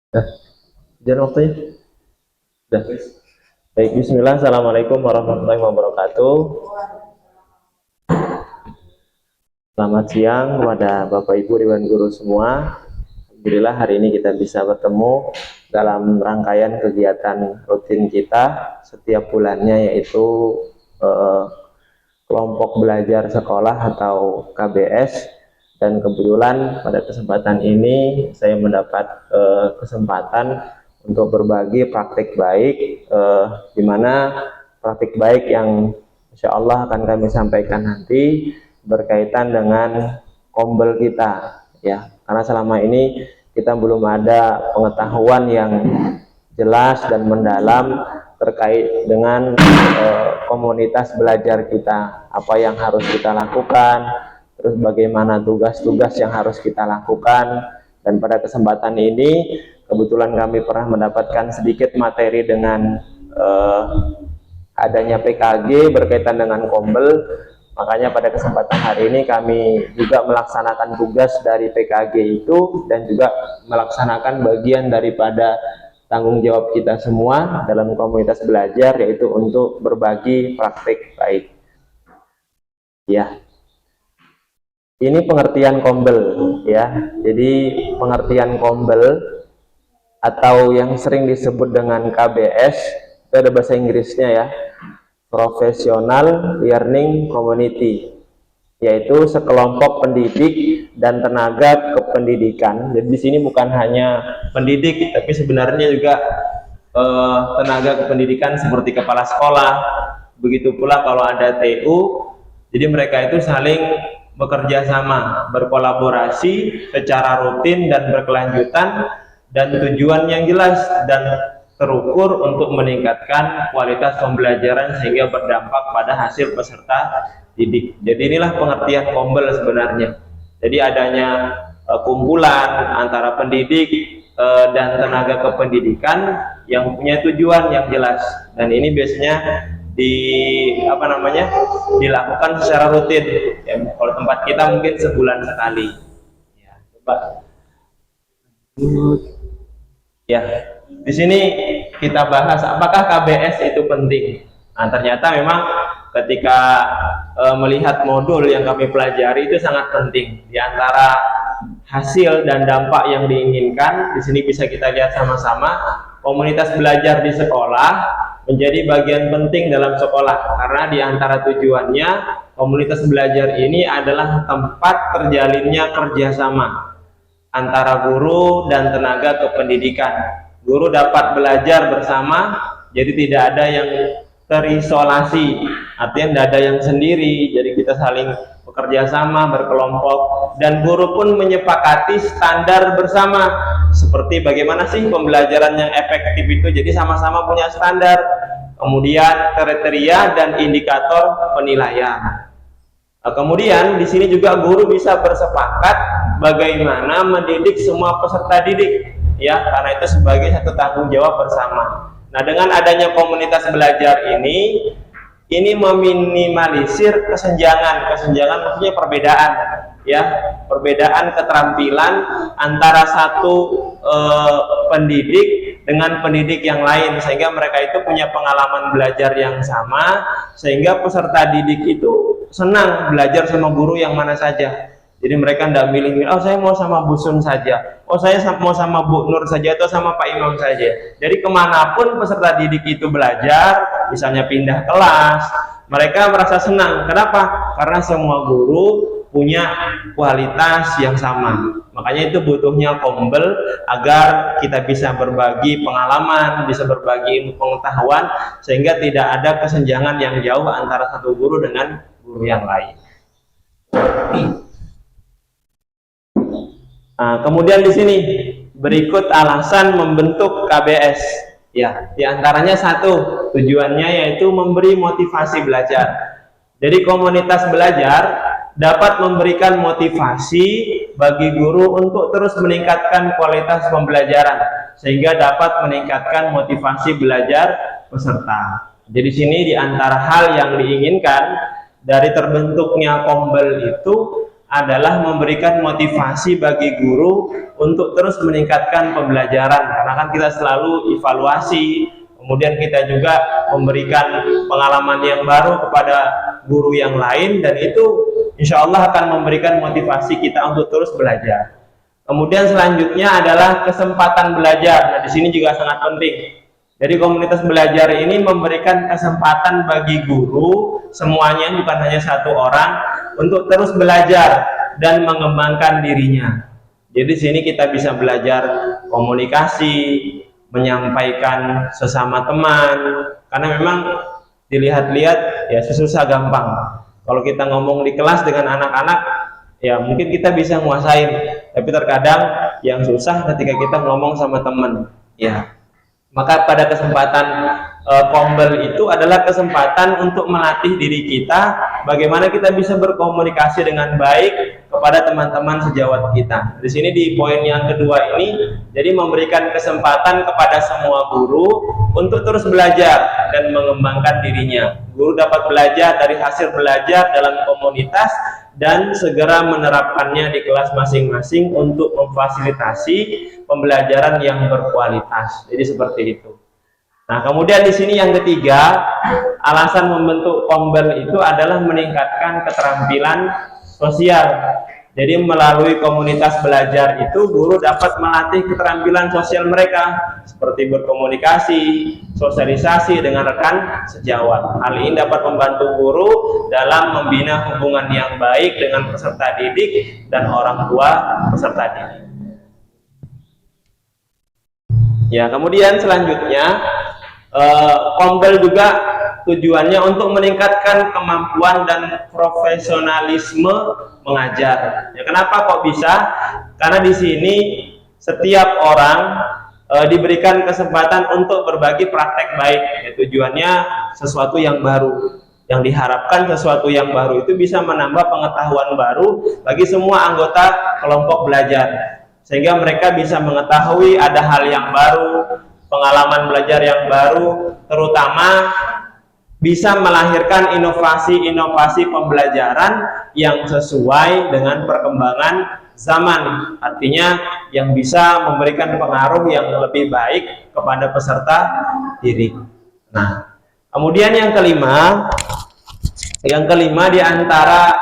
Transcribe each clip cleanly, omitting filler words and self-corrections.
Nah, jangan waktunya. Udah. Baik, bismillah. Assalamualaikum warahmatullahi wabarakatuh. Selamat siang kepada Bapak Ibu Dewan Guru semua. Alhamdulillah hari ini kita bisa bertemu dalam rangkaian kegiatan rutin kita setiap bulannya, yaitu eh, kelompok belajar sekolah atau KBS. Dan kebetulan pada kesempatan ini saya mendapat kesempatan untuk berbagi praktik baik, di mana praktik baik yang insya Allah akan kami sampaikan nanti berkaitan dengan kombel kita, ya. Karena selama ini kita belum ada pengetahuan yang jelas dan mendalam terkait dengan komunitas belajar kita, apa yang harus kita lakukan, terus bagaimana tugas-tugas yang harus kita lakukan. Dan pada kesempatan ini kebetulan kami pernah mendapatkan sedikit materi dengan adanya PKG berkaitan dengan kombel. Makanya pada kesempatan hari ini kami juga melaksanakan tugas dari PKG itu dan juga melaksanakan bagian daripada tanggung jawab kita semua dalam komunitas belajar, yaitu untuk berbagi praktik baik. Ya, ini pengertian kombel, ya. Jadi pengertian kombel atau yang sering disebut dengan KBS itu ada bahasa Inggrisnya, ya. Professional Learning Community, yaitu sekelompok pendidik dan tenaga kependidikan. Jadi di sini bukan hanya pendidik, tapi sebenarnya juga tenaga kependidikan seperti kepala sekolah. Begitu pula kalau ada TU, jadi mereka itu saling bekerja sama, berkolaborasi secara rutin dan berkelanjutan, dan tujuan yang jelas dan terukur untuk meningkatkan kualitas pembelajaran sehingga berdampak pada hasil peserta didik. Jadi inilah pengertian kombel sebenarnya. Jadi adanya kumpulan antara pendidik dan tenaga kependidikan yang punya tujuan yang jelas, dan ini biasanya dilakukan secara rutin, ya. Kalau tempat kita mungkin sebulan sekali, ya. Coba ya, di sini kita bahas apakah KBS itu penting. Nah, ternyata memang ketika melihat modul yang kami pelajari itu sangat penting. Di antara hasil dan dampak yang diinginkan, di sini bisa kita lihat sama-sama, komunitas belajar di sekolah menjadi bagian penting dalam sekolah, karena di antara tujuannya komunitas belajar ini adalah tempat terjalinnya kerjasama antara guru dan tenaga kependidikan. Guru dapat belajar bersama, jadi tidak ada yang terisolasi, artinya tidak ada yang sendiri, jadi kita saling bekerja sama, berkelompok, dan guru pun menyepakati standar bersama, seperti bagaimana sih pembelajaran yang efektif itu. Jadi sama-sama punya standar, kemudian kriteria dan indikator penilaian. Kemudian di sini juga guru bisa bersepakat bagaimana mendidik semua peserta didik, ya, karena itu sebagai satu tanggung jawab bersama. Nah, dengan adanya komunitas belajar ini meminimalisir kesenjangan maksudnya perbedaan, ya, perbedaan keterampilan antara satu pendidik dengan pendidik yang lain, sehingga mereka itu punya pengalaman belajar yang sama, sehingga peserta didik itu senang belajar sama guru yang mana saja. Jadi mereka tidak milih, oh saya mau sama Bu Sun saja, oh saya mau sama Bu Nur saja, atau sama Pak Imam saja. Jadi kemanapun peserta didik itu belajar, misalnya pindah kelas, mereka merasa senang. Kenapa? Karena semua guru punya kualitas yang sama. Makanya itu butuhnya kombel, agar kita bisa berbagi pengalaman, bisa berbagi ilmu pengetahuan, sehingga tidak ada kesenjangan yang jauh antara satu guru dengan guru yang lain. Nah, kemudian di sini berikut alasan membentuk KBS. Ya, diantaranya satu, tujuannya yaitu memberi motivasi belajar. Jadi komunitas belajar dapat memberikan motivasi bagi guru untuk terus meningkatkan kualitas pembelajaran, sehingga dapat meningkatkan motivasi belajar peserta. Jadi sini diantara hal yang diinginkan dari terbentuknya kombel itu adalah memberikan motivasi bagi guru untuk terus meningkatkan pembelajaran, karena kan kita selalu evaluasi, kemudian kita juga memberikan pengalaman yang baru kepada guru yang lain, dan itu insya Allah akan memberikan motivasi kita untuk terus belajar. Kemudian selanjutnya adalah kesempatan belajar. Nah, di sini juga sangat penting. Jadi komunitas belajar ini memberikan kesempatan bagi guru semuanya, bukan hanya satu orang, untuk terus belajar dan mengembangkan dirinya. Jadi di sini kita bisa belajar komunikasi, menyampaikan sesama teman, karena memang dilihat-lihat ya susah gampang. Kalau kita ngomong di kelas dengan anak-anak, ya mungkin kita bisa nguasain, tapi terkadang yang susah ketika kita ngomong sama teman. Ya. Maka pada kesempatan Kombel itu adalah kesempatan untuk melatih diri kita bagaimana kita bisa berkomunikasi dengan baik kepada teman-teman sejawat kita. Di sini di poin yang kedua ini, jadi memberikan kesempatan kepada semua guru untuk terus belajar dan mengembangkan dirinya. Guru dapat belajar dari hasil belajar dalam komunitas dan segera menerapkannya di kelas masing-masing untuk memfasilitasi pembelajaran yang berkualitas. Jadi seperti itu. Nah, kemudian di sini yang ketiga, alasan membentuk Kombel itu adalah meningkatkan keterampilan sosial. Jadi melalui komunitas belajar itu guru dapat melatih keterampilan sosial mereka seperti berkomunikasi, sosialisasi dengan rekan sejawat. Hal ini dapat membantu guru dalam membina hubungan yang baik dengan peserta didik dan orang tua peserta didik. Ya, kemudian selanjutnya Kombel juga tujuannya untuk meningkatkan kemampuan dan profesionalisme mengajar. Ya, kenapa kok bisa? Karena di sini setiap orang diberikan kesempatan untuk berbagi praktek baik. Ya, tujuannya sesuatu yang baru. Yang diharapkan sesuatu yang baru itu bisa menambah pengetahuan baru bagi semua anggota kelompok belajar. Sehingga mereka bisa mengetahui ada hal yang baru, pengalaman belajar yang baru, terutama bisa melahirkan inovasi-inovasi pembelajaran yang sesuai dengan perkembangan zaman. Artinya yang bisa memberikan pengaruh yang lebih baik kepada peserta didik. Nah, kemudian yang kelima di antara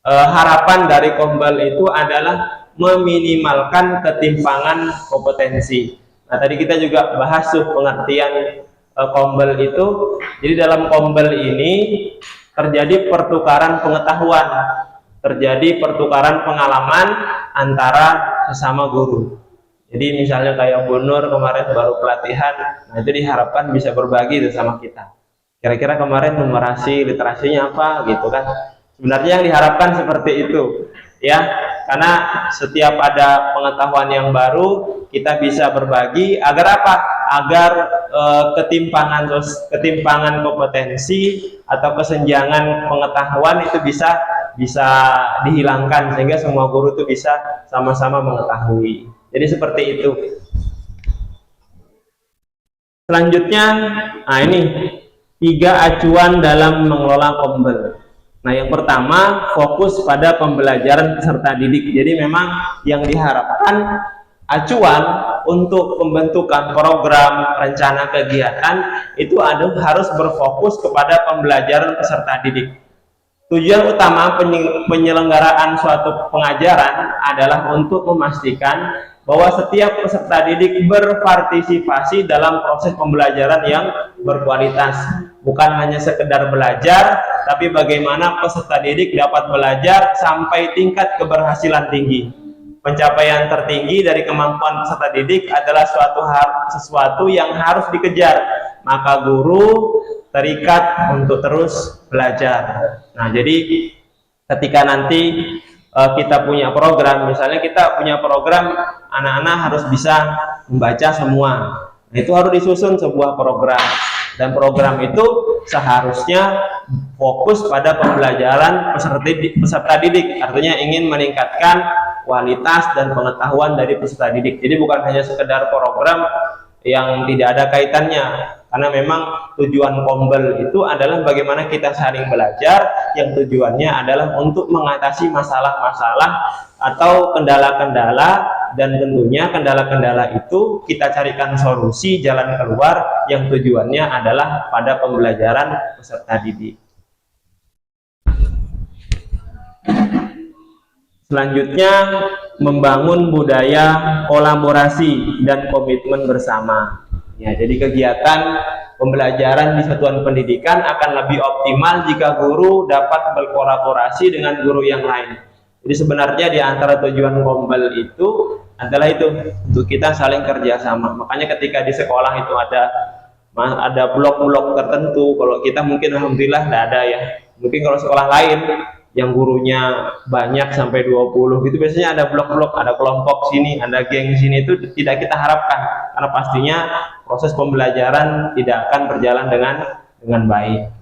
harapan dari Kombel itu adalah meminimalkan ketimpangan kompetensi. Nah, tadi kita juga bahas pengertian Kombel itu. Jadi dalam Kombel ini terjadi pertukaran pengetahuan, terjadi pertukaran pengalaman antara sesama guru. Jadi misalnya kayak Bu Nur kemarin baru pelatihan, nah itu diharapkan bisa berbagi itu sama kita. Kira-kira kemarin numerasi, literasinya apa gitu kan. Sebenarnya yang diharapkan seperti itu. Ya, karena setiap ada pengetahuan yang baru kita bisa berbagi agar apa? Agar ketimpangan kompetensi atau kesenjangan pengetahuan itu bisa dihilangkan sehingga semua guru itu bisa sama-sama mengetahui. Jadi seperti itu. Selanjutnya, nah ini 3 acuan dalam mengelola Kombel. Nah, yang pertama fokus pada pembelajaran peserta didik. Jadi memang yang diharapkan acuan untuk pembentukan program rencana kegiatan itu harus berfokus kepada pembelajaran peserta didik. Tujuan utama penyelenggaraan suatu pengajaran adalah untuk memastikan bahwa setiap peserta didik berpartisipasi dalam proses pembelajaran yang berkualitas. Bukan hanya sekedar belajar, tapi bagaimana peserta didik dapat belajar sampai tingkat keberhasilan tinggi. Pencapaian tertinggi dari kemampuan peserta didik adalah sesuatu yang harus dikejar. Maka guru terikat untuk terus belajar. Nah, jadi ketika nanti kita punya program, misalnya kita punya program anak-anak harus bisa membaca semua. Nah, itu harus disusun sebuah program. Dan program itu seharusnya fokus pada pembelajaran peserta didik, artinya ingin meningkatkan kualitas dan pengetahuan dari peserta didik. Jadi bukan hanya sekedar program yang tidak ada kaitannya, karena memang tujuan Kombel itu adalah bagaimana kita saling belajar, yang tujuannya adalah untuk mengatasi masalah-masalah atau kendala-kendala dan tentunya kendala-kendala itu kita carikan solusi jalan keluar yang tujuannya adalah pada pembelajaran peserta didik. Selanjutnya, membangun budaya kolaborasi dan komitmen bersama. Ya, jadi kegiatan pembelajaran di satuan pendidikan akan lebih optimal jika guru dapat berkolaborasi dengan guru yang lain. Jadi sebenarnya di antara tujuan Kombel itu adalah itu, untuk kita saling kerjasama. Makanya ketika di sekolah itu ada blok-blok tertentu. Kalau kita mungkin alhamdulillah tidak ada ya. Mungkin kalau sekolah lain yang gurunya banyak sampai 20 gitu, biasanya ada blok-blok, ada kelompok sini, ada geng sini, itu tidak kita harapkan, karena pastinya proses pembelajaran tidak akan berjalan dengan baik.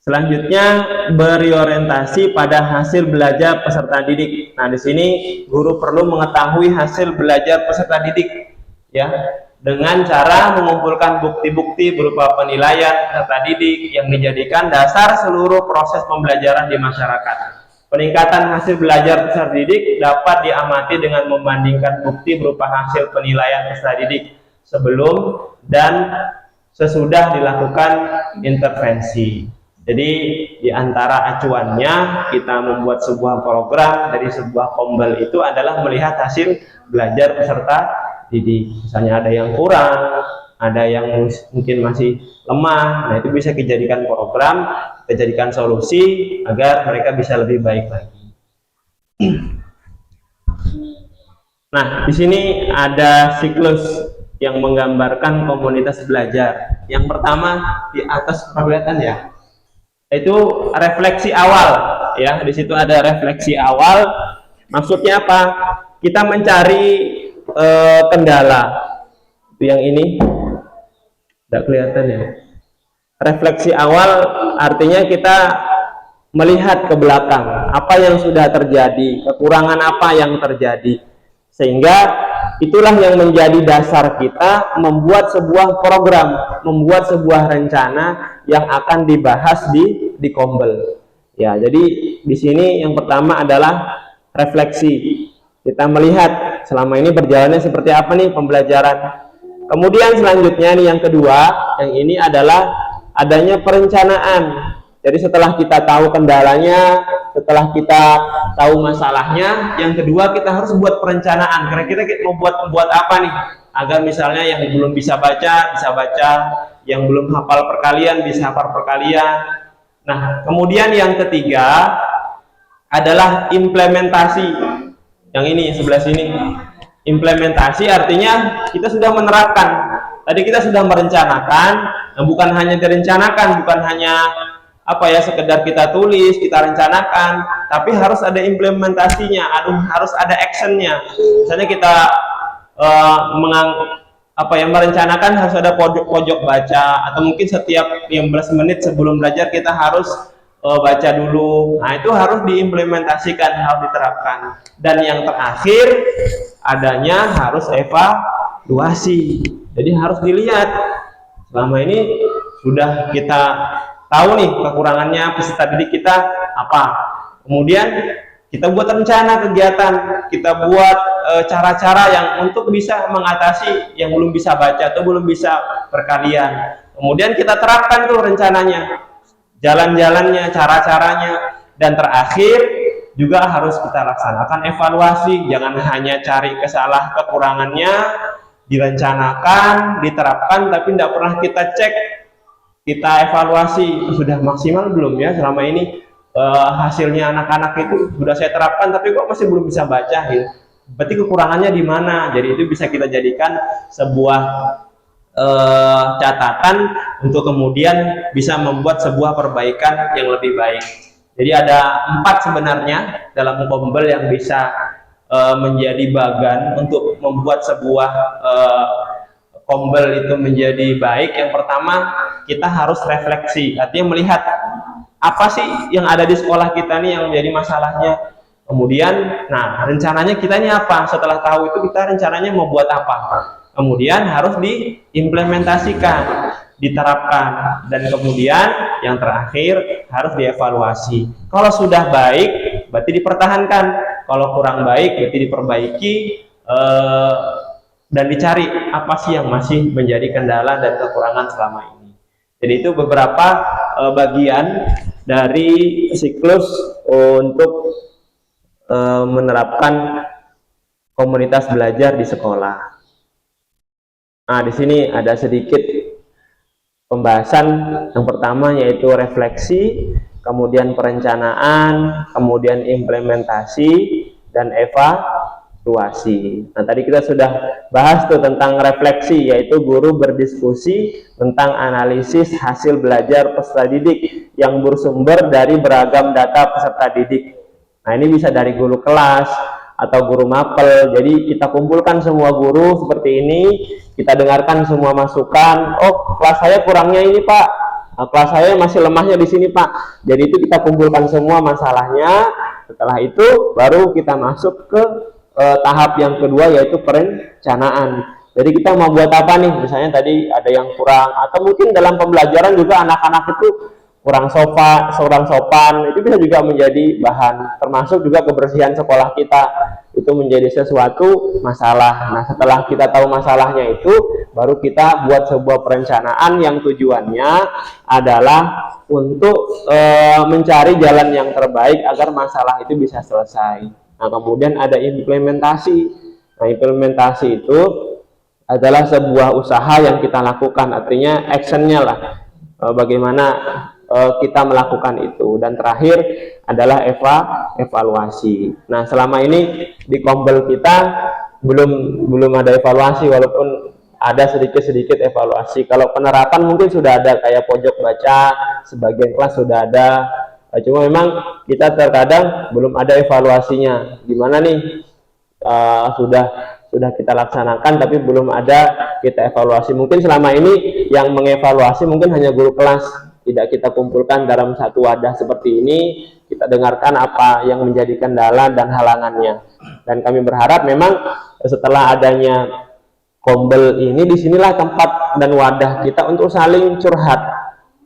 Selanjutnya, berorientasi pada hasil belajar peserta didik. Nah, di sini guru perlu mengetahui hasil belajar peserta didik ya, dengan cara mengumpulkan bukti-bukti berupa penilaian peserta didik yang dijadikan dasar seluruh proses pembelajaran di masyarakat. Peningkatan hasil belajar peserta didik dapat diamati dengan membandingkan bukti berupa hasil penilaian peserta didik sebelum dan sesudah dilakukan intervensi. Jadi di antara acuannya kita membuat sebuah program dari sebuah Kombel itu adalah melihat hasil belajar peserta didik. Misalnya ada yang kurang, ada yang mungkin masih lemah, nah itu bisa dijadikan program, kita jadikan solusi agar mereka bisa lebih baik lagi. Nah, di sini ada siklus yang menggambarkan komunitas belajar. Yang pertama di atas kelihatan ya, itu refleksi awal ya. Di situ ada refleksi awal. Maksudnya apa? Kita mencari kendala. Itu yang ini tidak kelihatan ya. Refleksi awal artinya kita melihat ke belakang apa yang sudah terjadi, kekurangan apa yang terjadi, sehingga itulah yang menjadi dasar kita membuat sebuah program, membuat sebuah rencana yang akan dibahas di Kombel. Ya, jadi di sini yang pertama adalah refleksi. Kita melihat selama ini berjalannya seperti apa nih pembelajaran. Kemudian selanjutnya nih yang kedua, yang ini adalah adanya perencanaan. Jadi setelah kita tahu kendalanya, setelah kita tahu masalahnya, yang kedua kita harus buat perencanaan. Kira-kira kita mau buat apa nih? Agar misalnya yang belum bisa baca, yang belum hafal perkalian, bisa hafal perkalian. Nah, kemudian yang ketiga adalah implementasi. Yang ini sebelah sini. Implementasi artinya kita sudah menerapkan. Tadi kita sudah merencanakan, nah bukan hanya direncanakan, bukan hanya sekedar kita tulis, kita rencanakan, tapi harus ada implementasinya, harus ada actionnya. Misalnya kita merencanakan harus ada pojok baca, atau mungkin setiap 15 menit sebelum belajar kita harus baca dulu. Nah, itu harus diimplementasikan, harus diterapkan. Dan yang terakhir adanya harus evaluasi. Jadi harus dilihat selama ini sudah kita tahu nih kekurangannya peserta didik kita apa. Kemudian kita buat rencana kegiatan, kita buat cara-cara yang untuk bisa mengatasi yang belum bisa baca atau belum bisa perkalian. Kemudian kita terapkan tuh rencananya, jalan-jalannya, cara-caranya, dan terakhir juga harus kita laksanakan evaluasi. Jangan hanya cari kekurangannya, direncanakan, diterapkan, tapi tidak pernah kita cek, kita evaluasi sudah maksimal belum ya selama ini hasilnya anak-anak itu sudah saya terapkan, tapi kok masih belum bisa baca ya. Berarti kekurangannya di mana? Jadi itu bisa kita jadikan sebuah catatan untuk kemudian bisa membuat sebuah perbaikan yang lebih baik. Jadi ada 4 sebenarnya dalam Kombel yang bisa menjadi bagan untuk membuat sebuah Kombel itu menjadi baik. Yang pertama, kita harus refleksi, artinya melihat apa sih yang ada di sekolah kita nih yang menjadi masalahnya. Kemudian, nah rencananya kita ini apa? Setelah tahu itu kita rencananya mau buat apa? Kemudian harus diimplementasikan, diterapkan, dan kemudian yang terakhir harus dievaluasi. Kalau sudah baik, berarti dipertahankan. Kalau kurang baik, berarti diperbaiki, dan dicari apa sih yang masih menjadi kendala dan kekurangan selama ini. Jadi itu beberapa bagian dari siklus untuk menerapkan komunitas belajar di sekolah. Nah, di sini ada sedikit pembahasan. Yang pertama yaitu refleksi, kemudian perencanaan, kemudian implementasi, dan evaluasi. Nah, tadi kita sudah bahas tuh tentang refleksi, yaitu guru berdiskusi tentang analisis hasil belajar peserta didik yang bersumber dari beragam data peserta didik. Nah, ini bisa dari guru kelas atau guru mapel. Jadi kita kumpulkan semua guru seperti ini, kita dengarkan semua masukan. Oh, kelas saya kurangnya ini Pak, kelas saya masih lemahnya di sini Pak. Jadi itu kita kumpulkan semua masalahnya. Setelah itu baru kita masuk ke tahap yang kedua, yaitu perencanaan. Jadi kita mau buat apa nih? Misalnya tadi ada yang kurang, atau mungkin dalam pembelajaran juga anak-anak itu kurang sopan, itu bisa juga menjadi bahan. Termasuk juga kebersihan sekolah kita, itu menjadi sesuatu masalah. Nah, setelah kita tahu masalahnya itu, baru kita buat sebuah perencanaan yang tujuannya adalah untuk mencari jalan yang terbaik agar masalah itu bisa selesai. Nah, kemudian ada implementasi. Nah, implementasi itu adalah sebuah usaha yang kita lakukan, artinya actionnya lah, bagaimana kita melakukan itu. Dan terakhir adalah evaluasi. Nah, selama ini di Kombel kita belum ada evaluasi, walaupun ada sedikit evaluasi. Kalau penerapan mungkin sudah ada, kayak pojok baca, sebagian kelas sudah ada. Cuma memang kita terkadang belum ada evaluasinya. Gimana nih, sudah kita laksanakan tapi belum ada kita evaluasi. Mungkin selama ini yang mengevaluasi mungkin hanya guru kelas, tidak kita kumpulkan dalam satu wadah seperti ini, kita dengarkan apa yang menjadi kendala dan halangannya. Dan kami berharap memang setelah adanya Kombel ini, disinilah tempat dan wadah kita untuk saling curhat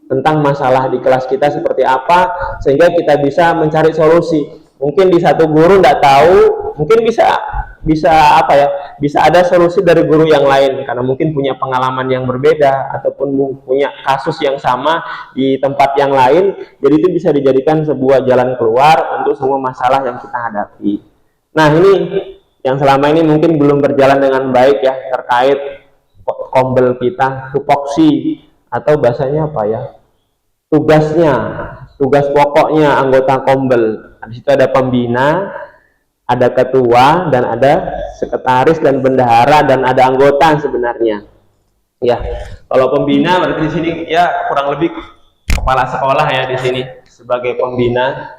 tentang masalah di kelas kita seperti apa, sehingga kita bisa mencari solusi. Mungkin di satu guru nggak tahu, mungkin bisa apa ya, bisa ada solusi dari guru yang lain karena mungkin punya pengalaman yang berbeda ataupun punya kasus yang sama di tempat yang lain. Jadi itu bisa dijadikan sebuah jalan keluar untuk semua masalah yang kita hadapi. Nah, ini yang selama ini mungkin belum berjalan dengan baik ya, terkait Kombel kita, tupoksi atau bahasanya apa ya, tugas pokoknya anggota Kombel. Di situ ada pembina, ada ketua, dan ada sekretaris dan bendahara, dan ada anggota sebenarnya. Ya, kalau pembina berarti di sini ya kurang lebih kepala sekolah ya di sini sebagai pembina.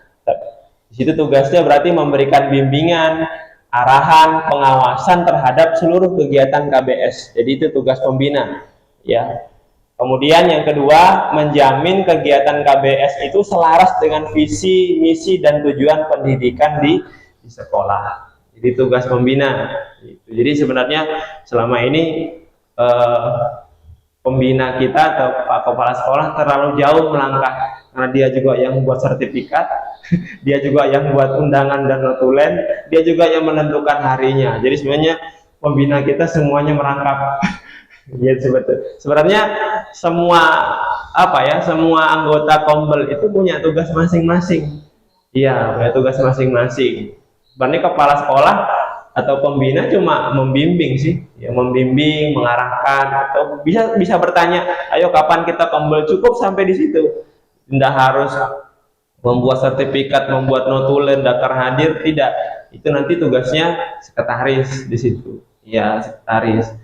Di situ tugasnya berarti memberikan bimbingan, arahan, pengawasan terhadap seluruh kegiatan KBS. Jadi itu tugas pembina. Ya. Kemudian yang kedua, menjamin kegiatan KBS itu selaras dengan visi, misi, dan tujuan pendidikan di sekolah. Jadi tugas pembina. Jadi sebenarnya selama ini pembina kita atau Pak Kepala Sekolah terlalu jauh melangkah, karena dia juga yang buat sertifikat, dia juga yang buat undangan dan notulen, dia juga yang menentukan harinya. Jadi sebenarnya pembina kita semuanya merangkap. Ya, sebenarnya semua anggota Kombel itu punya tugas masing-masing. Iya, punya tugas masing-masing. Sebenarnya kepala sekolah atau pembina cuma membimbing sih, ya, membimbing, mengarahkan, atau bisa bertanya, ayo kapan kita Kombel, cukup sampai di situ. Tidak harus membuat sertifikat, membuat notulen, daftar hadir, tidak. Itu nanti tugasnya sekretaris di situ. Ya, sekretaris.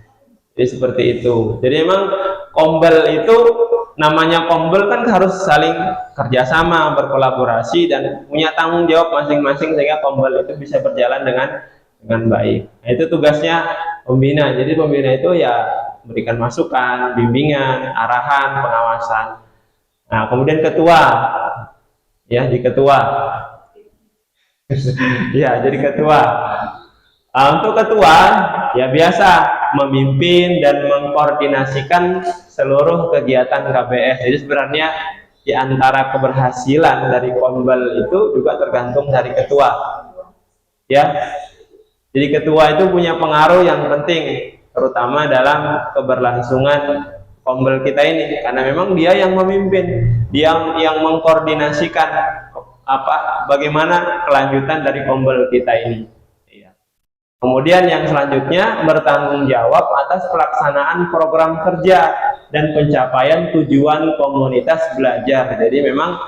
Jadi seperti itu. Jadi memang Kombel itu, namanya Kombel kan harus saling kerjasama, berkolaborasi, dan punya tanggung jawab masing-masing sehingga Kombel itu bisa berjalan dengan baik. Nah, itu tugasnya pembina. Jadi pembina itu ya memberikan masukan, bimbingan, arahan, pengawasan. Nah, kemudian ketua, ya, di ketua. Ya, jadi ketua. Untuk ketua ya biasa memimpin dan mengkoordinasikan seluruh kegiatan KBS. Jadi sebenarnya di antara keberhasilan dari kombel itu juga tergantung dari ketua, ya. Jadi ketua itu punya pengaruh yang penting, terutama dalam keberlangsungan kombel kita ini, karena memang dia yang memimpin, dia yang mengkoordinasikan bagaimana kelanjutan dari kombel kita ini. Kemudian yang selanjutnya, bertanggung jawab atas pelaksanaan program kerja dan pencapaian tujuan komunitas belajar. Jadi memang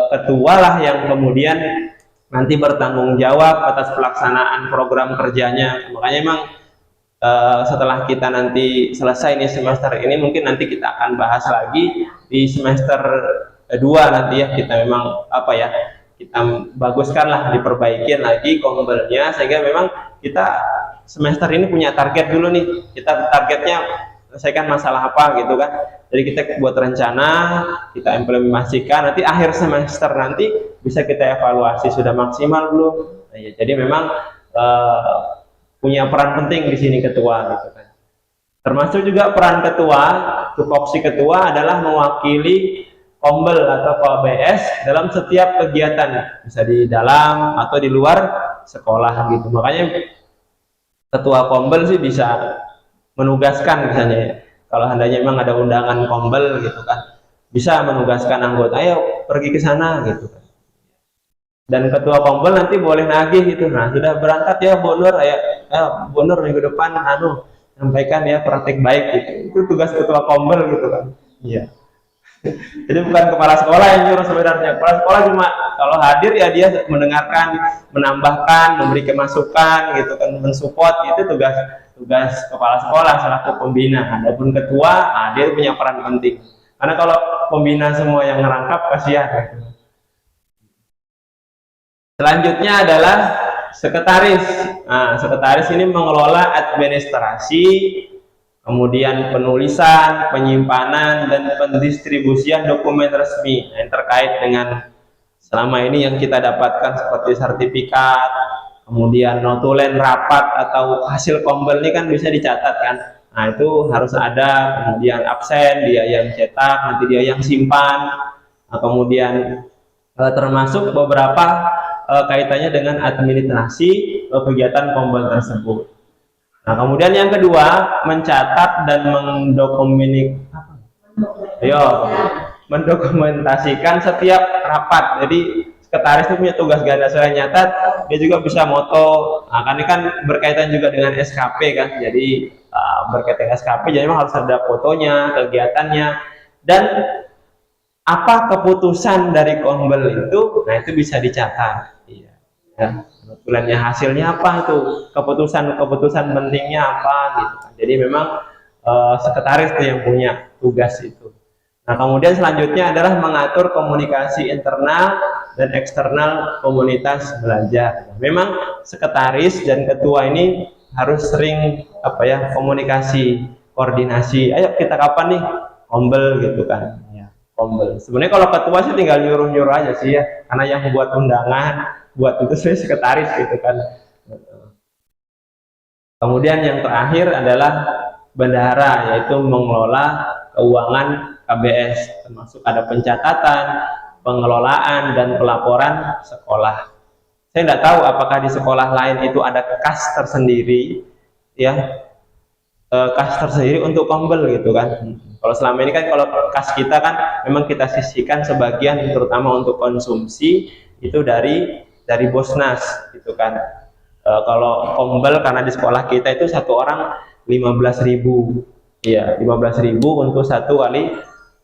ketua lah yang kemudian nanti bertanggung jawab atas pelaksanaan program kerjanya. Makanya memang setelah kita nanti selesai nih semester ini, mungkin nanti kita akan bahas lagi di semester 2 nanti ya, kita memang kita baguskan lah, diperbaikin lagi kombelnya, sehingga memang kita semester ini punya target dulu nih, kita targetnya selesaikan masalah apa gitu kan. Jadi kita buat rencana, kita implementasikan, nanti akhir semester nanti bisa kita evaluasi sudah maksimal belum. Nah, ya, jadi memang punya peran penting di sini ketua gitu kan. Termasuk juga peran ketua, tupoksi ketua adalah mewakili kombel atau KBS dalam setiap kegiatan, bisa di dalam atau di luar sekolah gitu. Makanya ketua kombel sih bisa menugaskan, misalnya kalau seandainya memang ada undangan kombel gitu kan, bisa menugaskan anggota, ayo pergi ke sana gitu kan. Dan ketua kombel nanti boleh nagih gitu, nah sudah berangkat ya Bu Nur, ayo Bu Nur minggu depan sampaikan ya praktik baik gitu. Itu tugas ketua kombel gitu kan. Iya. Jadi bukan kepala sekolah yang nyuruh sebenarnya. Kepala sekolah cuma kalau hadir ya dia mendengarkan, menambahkan, memberi masukan gitu kan, mensupport, itu tugas kepala sekolah selaku pembina. Adapun ketua, dia punya peran penting. Karena kalau pembina semua yang ngerangkap, kasihan. Selanjutnya adalah sekretaris. Nah, sekretaris ini mengelola administrasi, kemudian penulisan, penyimpanan, dan pendistribusian dokumen resmi yang terkait dengan selama ini yang kita dapatkan seperti sertifikat, kemudian notulen rapat atau hasil kombel ini kan bisa dicatat kan. Nah itu harus ada, kemudian absen, dia yang cetak, nanti dia yang simpan. Nah, kemudian termasuk beberapa kaitannya dengan administrasi kegiatan kombel tersebut. Nah, kemudian yang kedua, mencatat dan mendokumentasikan setiap rapat. Jadi sekretaris itu punya tugas ganda, selain nyatat, dia juga bisa moto. Nah, kan ini kan berkaitan juga dengan SKP kan. Jadi berkaitan SKP, jadi memang harus ada fotonya, kegiatannya, dan apa keputusan dari kombel itu, nah itu bisa dicatat. Iya. Ya. Bulannya hasilnya apa itu, keputusan pentingnya apa gitu. Jadi memang sekretaris itu yang punya tugas itu. Nah kemudian selanjutnya adalah mengatur komunikasi internal dan eksternal komunitas belajar. Nah, memang sekretaris dan ketua ini harus sering komunikasi, koordinasi. Ayo kita kapan nih kombel gitu kan. Ya, kombel. Sebenarnya kalau ketua sih tinggal nyuruh-nyuruh aja sih ya, karena yang membuat undangan buat itu saya sekretaris gitu kan. Kemudian yang terakhir adalah bendahara, yaitu mengelola keuangan KBS, termasuk ada pencatatan, pengelolaan, dan pelaporan sekolah. Saya nggak tahu apakah di sekolah lain itu ada kas tersendiri, ya, kas tersendiri untuk kombel gitu kan. Kalau selama ini kan kalau kas kita kan memang kita sisihkan sebagian, terutama untuk konsumsi itu dari Bosnas gitu kan. Kalau kombel karena di sekolah kita itu satu orang 15.000, ya 15.000 untuk satu kali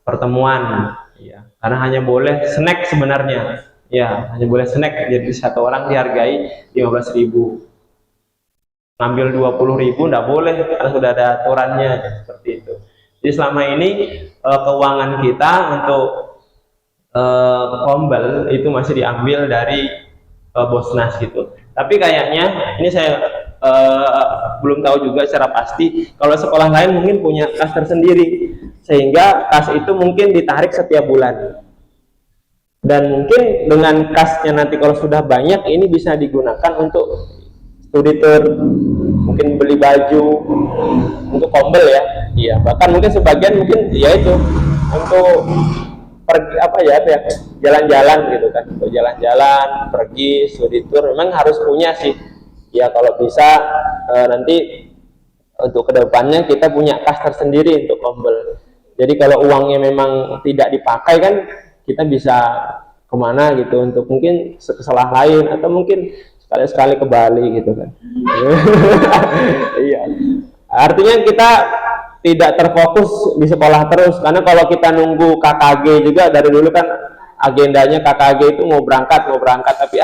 pertemuan, ya karena hanya boleh snack sebenarnya, ya hanya boleh snack, jadi satu orang dihargai 15.000. Ngambil 20.000 nggak boleh karena sudah ada aturannya seperti itu. Jadi selama ini keuangan kita untuk kombel itu masih diambil dari Bosnas gitu. Tapi kayaknya ini saya belum tahu juga secara pasti. Kalau sekolah lain mungkin punya kas tersendiri, sehingga kas itu mungkin ditarik setiap bulan. Dan mungkin dengan kasnya nanti kalau sudah banyak, ini bisa digunakan untuk studi tour, mungkin beli baju untuk kombel ya. Iya, bahkan mungkin sebagian mungkin ya itu untuk pergi jalan-jalan gitu kan, untuk jalan-jalan, pergi studi tour memang harus punya sih ya. Kalau bisa nanti untuk kedepannya kita punya kas tersendiri untuk kombel. Jadi kalau uangnya memang tidak dipakai kan, kita bisa kemana gitu untuk mungkin sekolah lain, atau mungkin sekali-sekali ke Bali gitu kan. Iya, artinya kita tidak terfokus di sekolah terus, karena kalau kita nunggu KKG juga dari dulu kan agendanya KKG itu mau berangkat tapi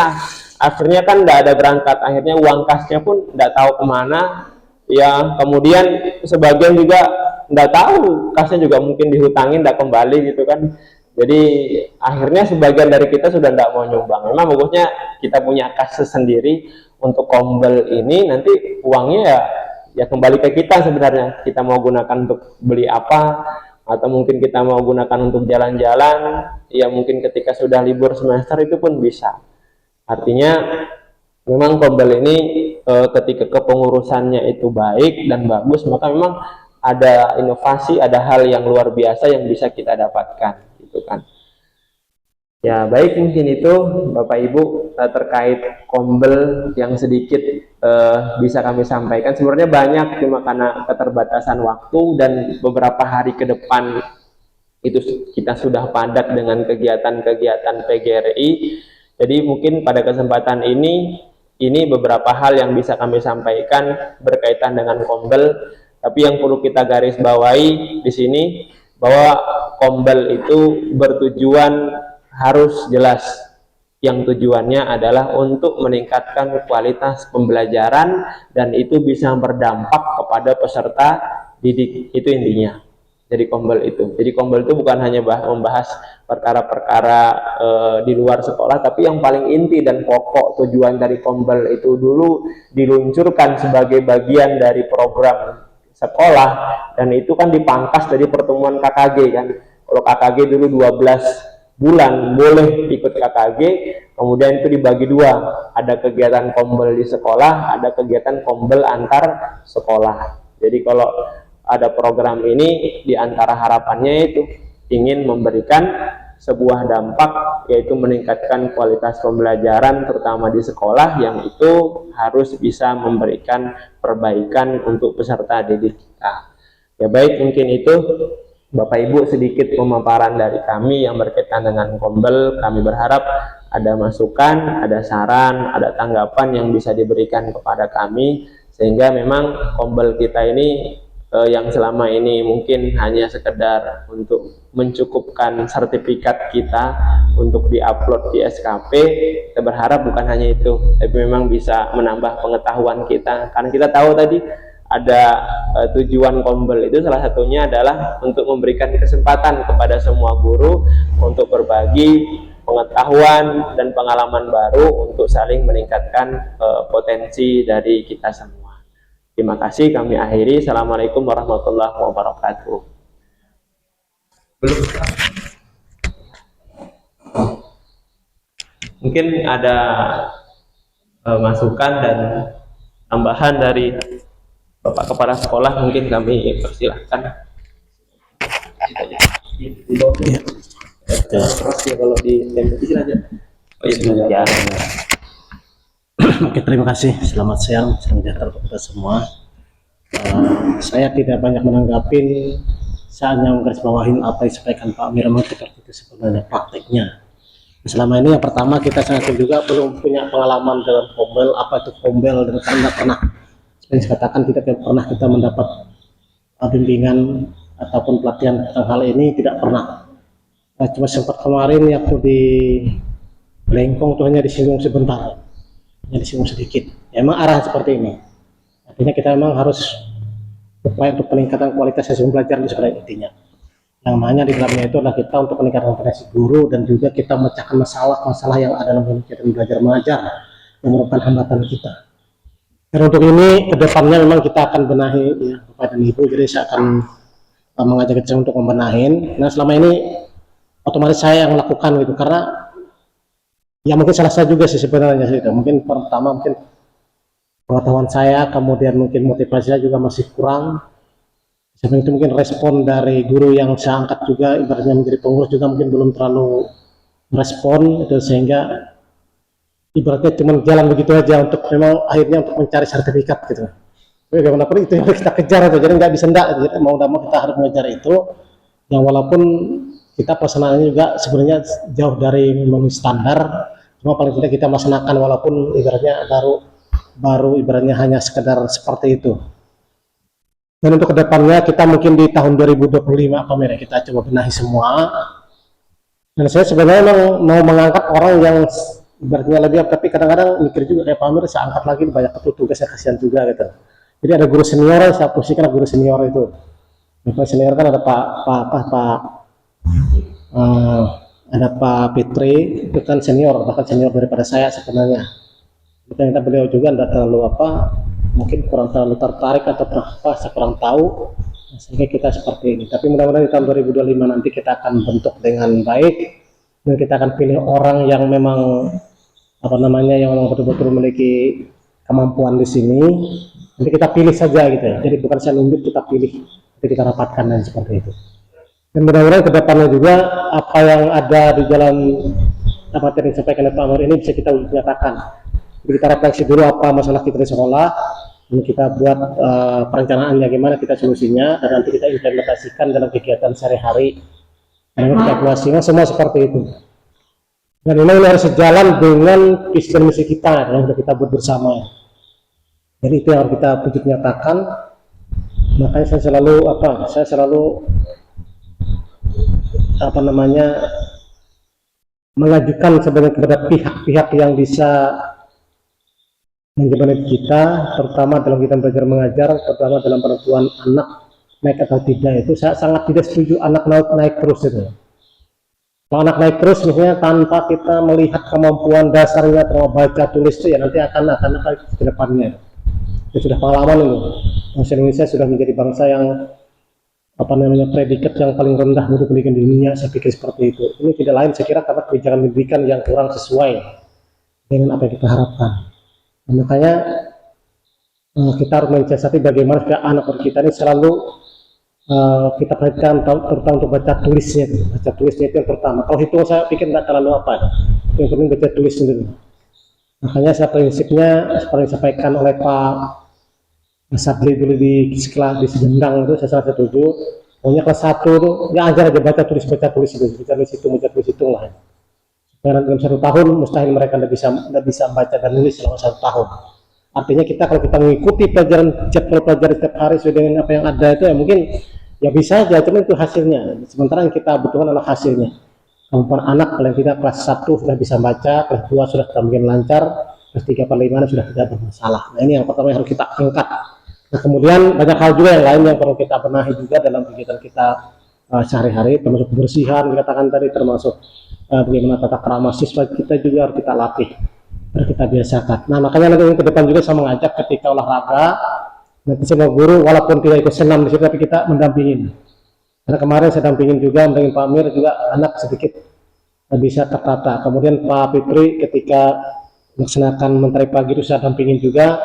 akhirnya kan nggak ada berangkat, akhirnya uang kasnya pun nggak tahu kemana ya. Kemudian sebagian juga nggak tahu kasnya juga mungkin dihutangin, nggak kembali gitu kan. Jadi akhirnya sebagian dari kita sudah nggak mau nyumbang. Memang bagusnya kita punya kas sendiri untuk kombel ini, nanti uangnya ya kembali ke kita sebenarnya. Kita mau gunakan untuk beli apa, atau mungkin kita mau gunakan untuk jalan-jalan ya, mungkin ketika sudah libur semester itu pun bisa. Artinya memang kombel ini ketika kepengurusannya itu baik dan bagus, maka memang ada inovasi, ada hal yang luar biasa yang bisa kita dapatkan gitu kan. Ya baik, mungkin itu Bapak Ibu terkait kombel yang sedikit bisa kami sampaikan. Sebenarnya banyak, cuma karena keterbatasan waktu dan beberapa hari ke depan itu kita sudah padat dengan kegiatan-kegiatan PGRI. Jadi mungkin pada kesempatan ini beberapa hal yang bisa kami sampaikan berkaitan dengan kombel. Tapi yang perlu kita garis bawahi di sini bahwa kombel itu bertujuan harus jelas, yang tujuannya adalah untuk meningkatkan kualitas pembelajaran dan itu bisa berdampak kepada peserta didik, itu intinya. Jadi kombel itu bukan hanya membahas perkara-perkara di luar sekolah, tapi yang paling inti dan pokok tujuan dari kombel itu dulu diluncurkan sebagai bagian dari program sekolah, dan itu kan dipangkas dari pertemuan KKG kan. Kalau KKG dulu 12 bulan boleh ikut KKG, kemudian itu dibagi dua, ada kegiatan kombel di sekolah, ada kegiatan kombel antar sekolah. Jadi kalau ada program ini, di antara harapannya itu ingin memberikan sebuah dampak, yaitu meningkatkan kualitas pembelajaran terutama di sekolah, yang itu harus bisa memberikan perbaikan untuk peserta didik kita. Ya baik, mungkin itu Bapak Ibu sedikit pemaparan dari kami yang berkaitan dengan kombel. Kami berharap ada masukan, ada saran, ada tanggapan yang bisa diberikan kepada kami, sehingga memang kombel kita ini yang selama ini mungkin hanya sekedar untuk mencukupkan sertifikat kita untuk diupload di SKP, kita berharap bukan hanya itu, tapi memang bisa menambah pengetahuan kita. Karena kita tahu tadi ada tujuan kombel itu salah satunya adalah untuk memberikan kesempatan kepada semua guru untuk berbagi pengetahuan dan pengalaman baru untuk saling meningkatkan potensi dari kita semua. Terima kasih, kami akhiri. Assalamualaikum warahmatullahi wabarakatuh. Mungkin ada masukan dan tambahan dari Bapak Kepala Sekolah, mungkin kami persilahkan. Kalau di televisi aja. Oh iya. Oke, terima kasih. Selamat siang, salam sejahtera untuk kita semua. Saya tidak banyak menanggapi, saya hanya menggarisbawahi apa yang disampaikan Pak Amir seperti itu sebenarnya prakteknya. Selama ini yang pertama, kita sangat juga belum punya pengalaman dalam kombel, apa itu kombel, dan karena pernah seperti dikatakan tidak pernah kita mendapat bimbingan ataupun pelatihan tentang hal ini, tidak pernah. Cuma sempat kemarin waktu di Lengkong itu hanya disinggung sebentar, hanya disinggung sedikit. Ya, emang arah seperti ini. Artinya kita memang harus berupaya untuk peningkatan kualitas hasil pembelajaran di sekolah intinya. Yang mana di dalamnya itu adalah kita untuk meningkatkan kompetensi guru dan juga kita memecahkan masalah-masalah yang ada dalam kegiatan belajar mengajar yang merupakan hambatan kita. Dan untuk ini kedepannya memang kita akan benahi ya Bapak dan Ibu, jadi saya akan mengajak kita untuk membenahin. Nah selama ini otomatis saya yang melakukan gitu, karena ya mungkin salah saya juga sih sebenarnya sih. Mungkin pertama mungkin pengetahuan saya, kemudian mungkin motivasi saya juga masih kurang. Sampai itu mungkin respon dari guru yang saya angkat juga, ibaratnya menjadi pengurus juga mungkin belum terlalu respon itu, sehingga ibaratnya cuma jalan begitu aja untuk memang akhirnya untuk mencari sertifikat gitu. Tapi bagaimanapun itu yang kita kejar itu, jadi nggak bisa enggak, jadi mau tidak mau kita harus mengejar itu. Yang walaupun kita pelaksanaannya juga sebenarnya jauh dari memenuhi standar, cuma paling tidak kita melaksanakan walaupun ibaratnya baru ibaratnya hanya sekedar seperti itu. Dan untuk kedepannya kita mungkin di tahun 2025 Pak ya, kita coba benahi semua. Dan saya sebenarnya mau mengangkat orang yang ibaratnya lebih, tapi kadang-kadang mikir juga kayak Pak Amir, saya angkat lagi banyak tugasnya, kasihan juga gitu. Jadi ada guru senior, saya posisikan guru senior itu. Guru senior kan ada ada Pak Fitri, itu kan senior, bahkan senior daripada saya sebenarnya. Kita beliau juga tidak terlalu mungkin kurang terlalu tertarik atau saya kurang tahu, sehingga kita seperti ini. Tapi mudah-mudahan di tahun 2025 nanti kita akan bentuk dengan baik, dan kita akan pilih orang yang memang yang memang betul-betul memiliki kemampuan di sini. Nanti kita pilih saja gitu ya. Jadi bukan saya nunjuk, kita pilih, jadi kita rapatkan dan seperti itu. Dan mudah-mudahan kedepannya juga apa yang ada di jalan yang disampaikan oleh Pak Amir ini bisa kita nyatakan. Jadi kita refleksi dulu apa masalah kita di sekolah, dan kita buat perencanaannya gimana, kita solusinya, dan nanti kita implementasikan dalam kegiatan sehari-hari. Dan kita evaluasinya semua seperti itu. Dan ini harus sejalan dengan visi dan misi kita yang sudah kita buat bersama. Jadi itu yang harus kita wujud nyatakan. Makanya saya selalu mengajukan sebenarnya kepada pihak-pihak yang bisa menjembatani kita, terutama dalam kita belajar mengajar, terutama dalam penentuan anak naik atau tidak. Itu saya sangat tidak setuju anak naik terus itu. Kalau anak naik terus misalnya tanpa kita melihat kemampuan dasarnya terutama baca tulis itu, ya nanti akan ke depannya. Itu sudah pengalaman ini. Bangsa Indonesia sudah menjadi bangsa yang predikat yang paling rendah untuk pendidikan di dunia, saya pikir seperti itu. Ini tidak lain saya kira karena kebijakan pendidikan yang kurang sesuai dengan apa yang kita harapkan. Dan makanya kita harus mensiasati bagaimana supaya anak kita ini selalu kita perhatikan, terutama untuk baca tulisnya. Baca tulisnya itu yang pertama. Kalau hitung saya pikir tidak terlalu yang penting baca tulis sendiri. Makanya saya prinsipnya seperti disampaikan oleh Pak Sadli dulu di sekolah di Sejendang itu, saya sangat setuju. Pokoknya kelas 1 itu ya ajar aja baca tulis itu, baca tulis itu lah. Supaya dalam 1 tahun mustahil mereka tidak bisa baca dan nulis selama 1 tahun. Artinya kalau kita mengikuti pelajaran setiap hari sesuai dengan apa yang ada itu, ya mungkin ya bisa aja, cuma itu hasilnya. Sementara yang kita butuhkan adalah hasilnya. Kemampuan anak paling tidak kelas 1 sudah bisa baca, kelas 2 sudah mungkin lancar, kelas 3 paling 5 sudah tidak bermasalah. Nah ini yang pertama yang harus kita angkat. Nah kemudian banyak hal juga yang lain yang perlu kita benahi juga dalam kegiatan kita sehari-hari, termasuk kebersihan dikatakan tadi, termasuk bagaimana tata krama siswa kita juga harus kita latih, harus kita biasakan. Nah makanya nanti ke depan juga saya mengajak ketika olahraga, nanti semua guru walaupun tidak ikut senam di situ, tapi kita mendampingin. Karena kemarin saya dampingin juga, mendampingin Pak Amir juga, anak sedikit bisa tertata. Kemudian Pak Fitri ketika melaksanakan menteri pagi itu saya dampingin juga,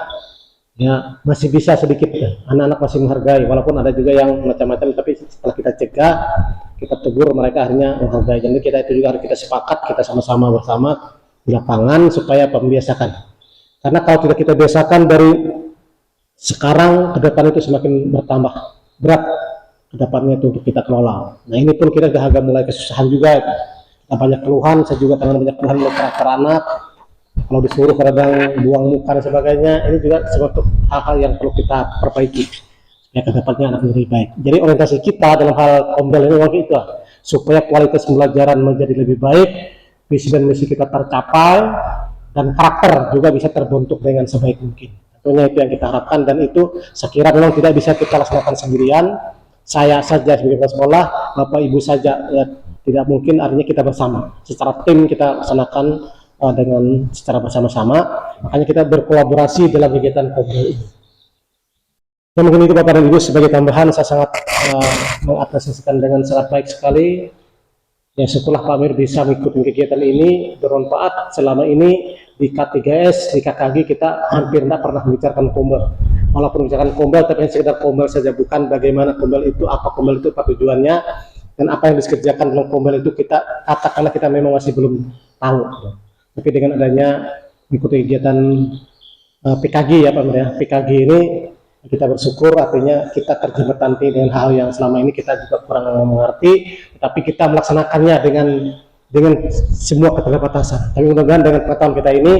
ya masih bisa sedikit, anak-anak masih menghargai, walaupun ada juga yang macam-macam, tapi setelah kita cegah, kita tegur, mereka akhirnya menghargai. Jadi kita itu juga harus kita sepakat, kita sama-sama bersama di lapangan supaya membiasakan. Karena kalau tidak kita biasakan dari sekarang ke depan itu semakin bertambah berat ke depannya itu untuk kita kelola. Nah ini pun kita agak mulai kesusahan juga. Kita banyak keluhan, saya juga banyak keluhan oleh karakter anak. Kalau disuruh kadang buang muka dan sebagainya, ini juga suatu hal-hal yang perlu kita perbaiki supaya ke depannya anak lebih baik. Jadi orientasi kita dalam hal Kombel ini waktu itu supaya kualitas pembelajaran menjadi lebih baik, visi dan misi kita tercapai, dan karakter juga bisa terbentuk dengan sebaik mungkin. Tentunya itu yang kita harapkan, dan itu saya kira memang tidak bisa kita laksanakan sendirian. Saya saja sebagai kepala sekolah, Bapak Ibu saja, ya, tidak mungkin, artinya kita bersama. Secara tim kita laksanakan dengan secara bersama-sama, makanya kita berkolaborasi dalam kegiatan Kombel ini. Dan mungkin itu Bapak dan Ibu sebagai tambahan, saya sangat mengapresiasikan dengan sangat baik sekali. Ya setelah Pak Amir bisa mengikuti kegiatan ini, bermanfaat. Selama ini di K3S, di KKG kita hampir tidak pernah membicarakan Kombel. walaupun misalkan kombel tapi hanya sekedar kombel saja, bukan bagaimana kombel itu, apa kombel itu, apa tujuannya, dan apa yang dikerjakan dalam kombel itu kita katakanlah kita memang masih belum tahu. Tapi dengan adanya mengikuti kegiatan PKG ya Pak Mir ya, PKG ini kita bersyukur, artinya kita terjebak nanti dengan hal yang selama ini kita juga kurang mengerti, tapi kita melaksanakannya dengan semua keterbatasan. Tapi mudah-mudahan dengan pengetahuan kita ini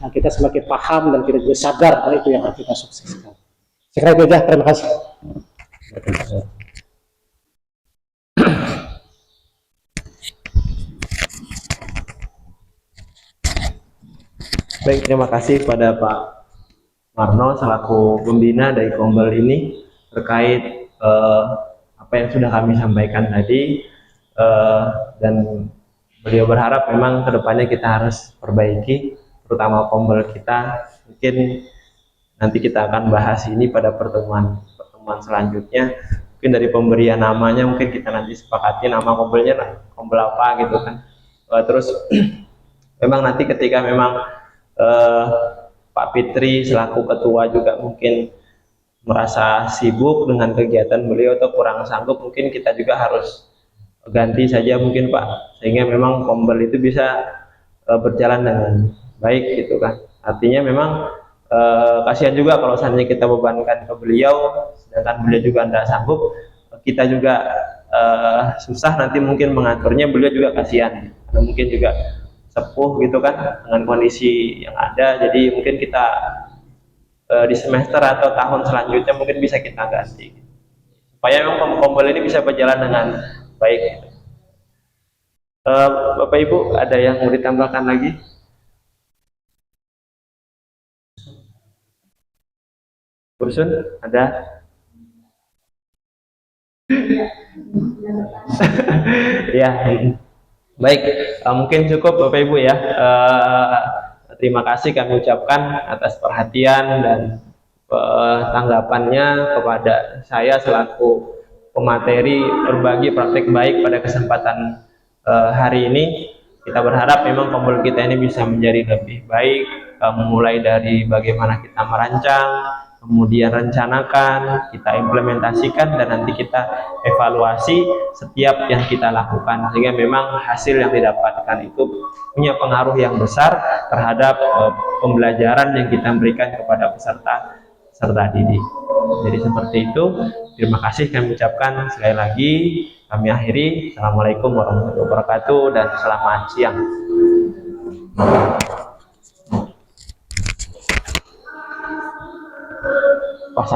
kita semakin paham dan kita juga sadar bahwa itu yang harus kita sukseskan. Saya kira itu aja, terima kasih. Baik, terima kasih kepada Pak Marno selaku pembina dari Kombel ini terkait apa yang sudah kami sampaikan tadi, dan beliau berharap memang kedepannya kita harus perbaiki terutama Kombel kita. Mungkin nanti kita akan bahas ini pada pertemuan selanjutnya. Mungkin dari pemberian namanya mungkin kita nanti sepakati nama Kombelnya Kombel apa gitu kan. Terus memang nanti ketika memang Pak Fitri selaku ketua juga mungkin merasa sibuk dengan kegiatan beliau atau kurang sanggup, mungkin kita juga harus ganti saja mungkin Pak, sehingga memang Kombel itu bisa berjalan dengan baik gitu kan. Artinya memang kasihan juga kalau seandainya kita bebankan ke beliau sedangkan beliau juga tidak sanggup, kita juga susah nanti mungkin mengaturnya, beliau juga kasihan karena mungkin juga sepuh gitu kan dengan kondisi yang ada. Jadi mungkin kita di semester atau tahun selanjutnya mungkin bisa kita ganti supaya memang Kombel ini bisa berjalan dengan baik gitu. Bapak Ibu ada yang mau ditambahkan lagi? Bursun ada? Ya, baik, mungkin cukup Bapak Ibu ya. Terima kasih kami ucapkan atas perhatian dan tanggapannya kepada saya selaku pemateri berbagi praktik baik pada kesempatan hari ini. Kita berharap memang Kombel kita ini bisa menjadi lebih baik, mulai dari bagaimana kita merancang, kemudian rencanakan, kita implementasikan, dan nanti kita evaluasi setiap yang kita lakukan, sehingga memang hasil yang didapatkan itu punya pengaruh yang besar terhadap pembelajaran yang kita berikan kepada peserta didik. Jadi seperti itu. Terima kasih kami ucapkan sekali lagi. Kami akhiri. Assalamualaikum warahmatullahi wabarakatuh dan selamat siang. Pas